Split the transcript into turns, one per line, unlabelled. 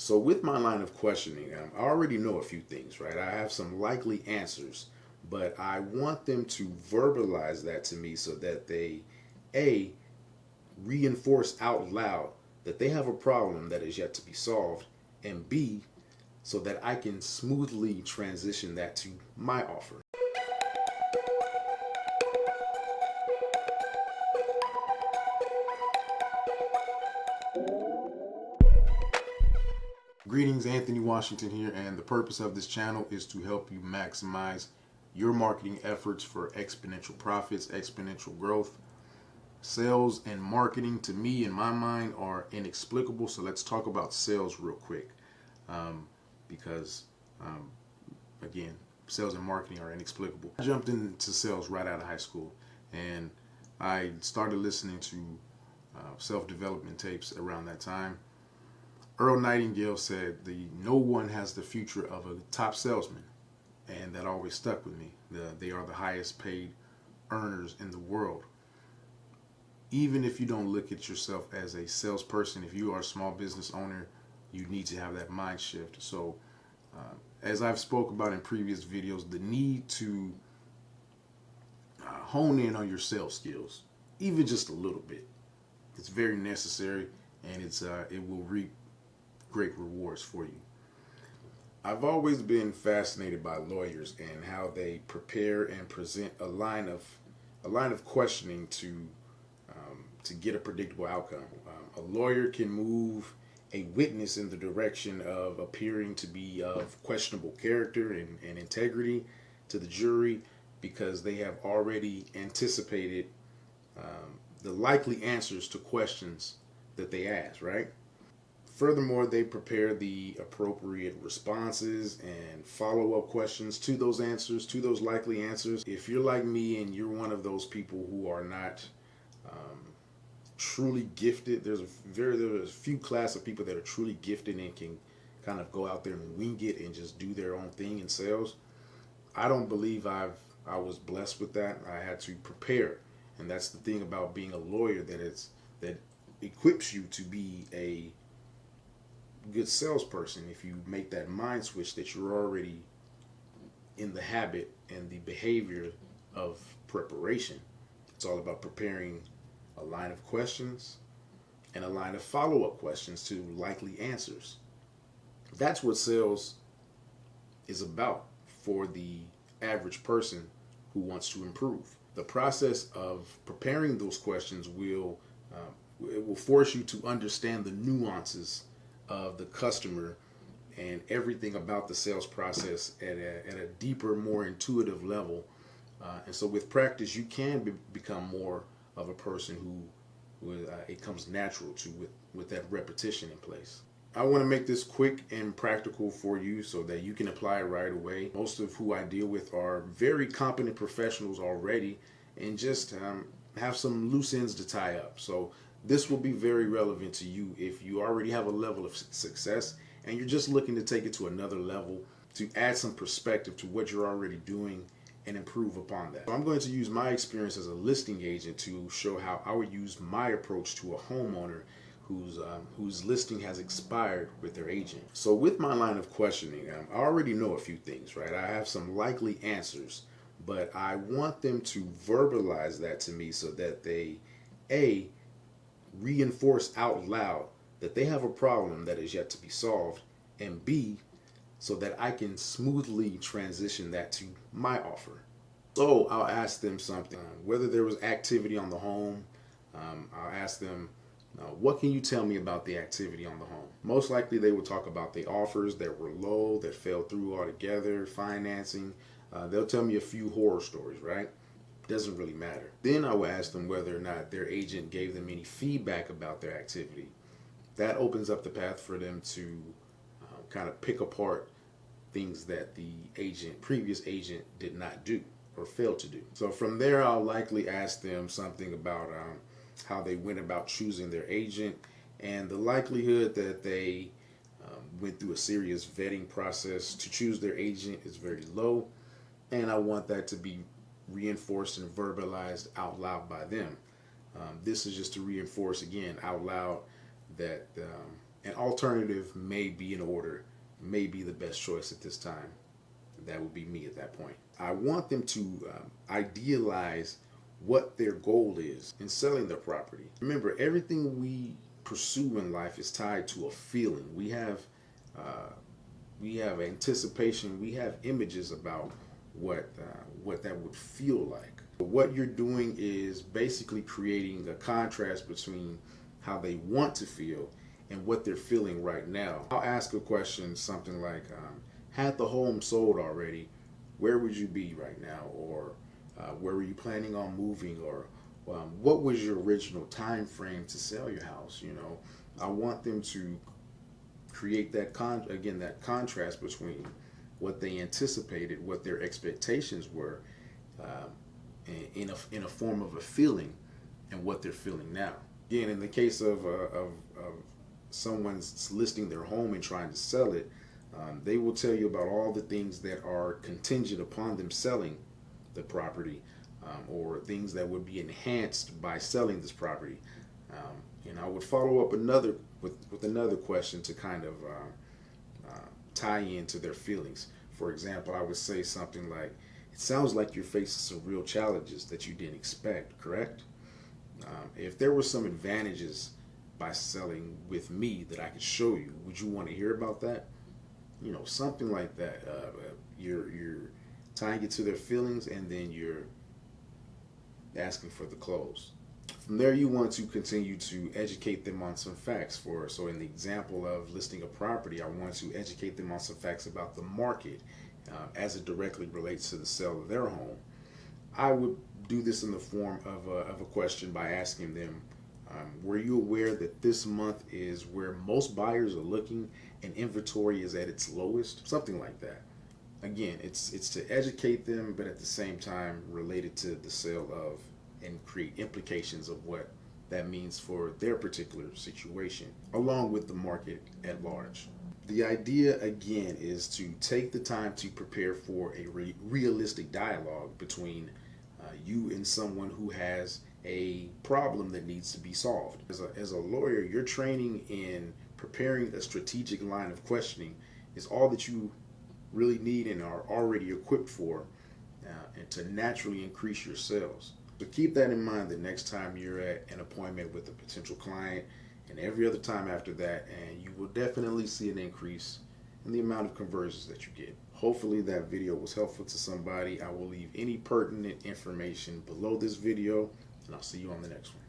So with my line of questioning, I already know a few things, right? I have some likely answers, but I want them to verbalize that to me so that they, A, reinforce out loud that they have a problem that is yet to be solved, and B, so that I can smoothly transition that to my offer. Greetings, Anthony Washington here, and the purpose of this channel is to help you maximize your marketing efforts for exponential profits, exponential growth. Sales and marketing, to me, in my mind, are inexplicable. So let's talk about sales real quick, because again, sales and marketing are inexplicable. I jumped into sales right out of high school, and I started listening to self-development tapes around that time. Earl Nightingale said, no one has the future of a top salesman, and that always stuck with me. They are the highest paid earners in the world. Even if you don't look at yourself as a salesperson, if you are a small business owner, you need to have that mind shift. So as I've spoke about in previous videos, the need to hone in on your sales skills, even just a little bit, it's very necessary, and it will reap great rewards for you. I've always been fascinated by lawyers and how they prepare and present a line of questioning to get a predictable outcome. A lawyer can move a witness in the direction of appearing to be of questionable character and integrity to the jury because they have already anticipated the likely answers to questions that they ask, right? Furthermore, they prepare the appropriate responses and follow-up questions to those answers, to those likely answers. If you're like me and you're one of those people who are not truly gifted, there's a few class of people that are truly gifted and can kind of go out there and wing it and just do their own thing in sales. I don't believe I was blessed with that. I had to prepare, and that's the thing about being a lawyer, that equips you to be a good salesperson. If you make that mind switch that you're already in the habit and the behavior of preparation. It's all about preparing a line of questions and a line of follow-up questions to likely answers. That's what sales is about for the average person who wants to improve. The process of preparing those questions it will force you to understand the nuances of the customer and everything about the sales process at a deeper, more intuitive level. And so with practice, you can become more of a person who it comes natural to with that repetition in place. I want to make this quick and practical for you so that you can apply it right away. Most of who I deal with are very competent professionals already and just have some loose ends to tie up. So this will be very relevant to you if you already have a level of success and you're just looking to take it to another level, to add some perspective to what you're already doing and improve upon that. So I'm going to use my experience as a listing agent to show how I would use my approach to a homeowner whose listing has expired with their agent. So with my line of questioning, I already know a few things, right? I have some likely answers, but I want them to verbalize that to me so that they, A, reinforce out loud that they have a problem that is yet to be solved, and B, so that I can smoothly transition that to my offer. So I'll ask them something, whether there was activity on the home. I'll ask them, what can you tell me about the activity on the home? Most likely they will talk about the offers that were low, that fell through altogether, financing. They'll tell me a few horror stories, right? Doesn't really matter. Then I will ask them whether or not their agent gave them any feedback about their activity. That opens up the path for them to kind of pick apart things that the previous agent did not do or failed to do. So from there, I'll likely ask them something about how they went about choosing their agent, and the likelihood that they went through a serious vetting process to choose their agent is very low, and I want that to be reinforced and verbalized out loud by them. This is just to reinforce again out loud that an alternative may be in order, may be the best choice at this time. That would be me at that point. I want them to idealize what their goal is in selling their property. Remember, everything we pursue in life is tied to a feeling. We have anticipation. We have images about what that would feel like. What you're doing is basically creating a contrast between how they want to feel and what they're feeling right now. I'll ask a question, something like, had the home sold already, where would you be right now? Or where were you planning on moving? Or what was your original time frame to sell your house? You know, I want them to create that that contrast between what they anticipated, what their expectations were, in a form of a feeling, and what they're feeling now. Again, in the case of someone's listing their home and trying to sell it, they will tell you about all the things that are contingent upon them selling the property, or things that would be enhanced by selling this property. And I would follow up with another question to kind of tie into their feelings. For example, I would say something like, it sounds like you're facing some real challenges that you didn't expect, correct? If there were some advantages by selling with me that I could show you, would you want to hear about that? You know, something like that. You're tying it to their feelings, and then you're asking for the close. From there, you want to continue to educate them on some facts. So in the example of listing a property, I want to educate them on some facts about the market as it directly relates to the sale of their home. I would do this in the form of a question by asking them, were you aware that this month is where most buyers are looking and inventory is at its lowest? Something like that. Again, it's to educate them, but at the same time related to the sale of, and create implications of what that means for their particular situation, along with the market at large. The idea, again, is to take the time to prepare for a realistic dialogue between you and someone who has a problem that needs to be solved. As a lawyer, your training in preparing a strategic line of questioning is all that you really need and are already equipped for, and to naturally increase your sales. So keep that in mind the next time you're at an appointment with a potential client, and every other time after that, and you will definitely see an increase in the amount of conversions that you get. Hopefully that video was helpful to somebody. I will leave any pertinent information below this video, and I'll see you on the next one.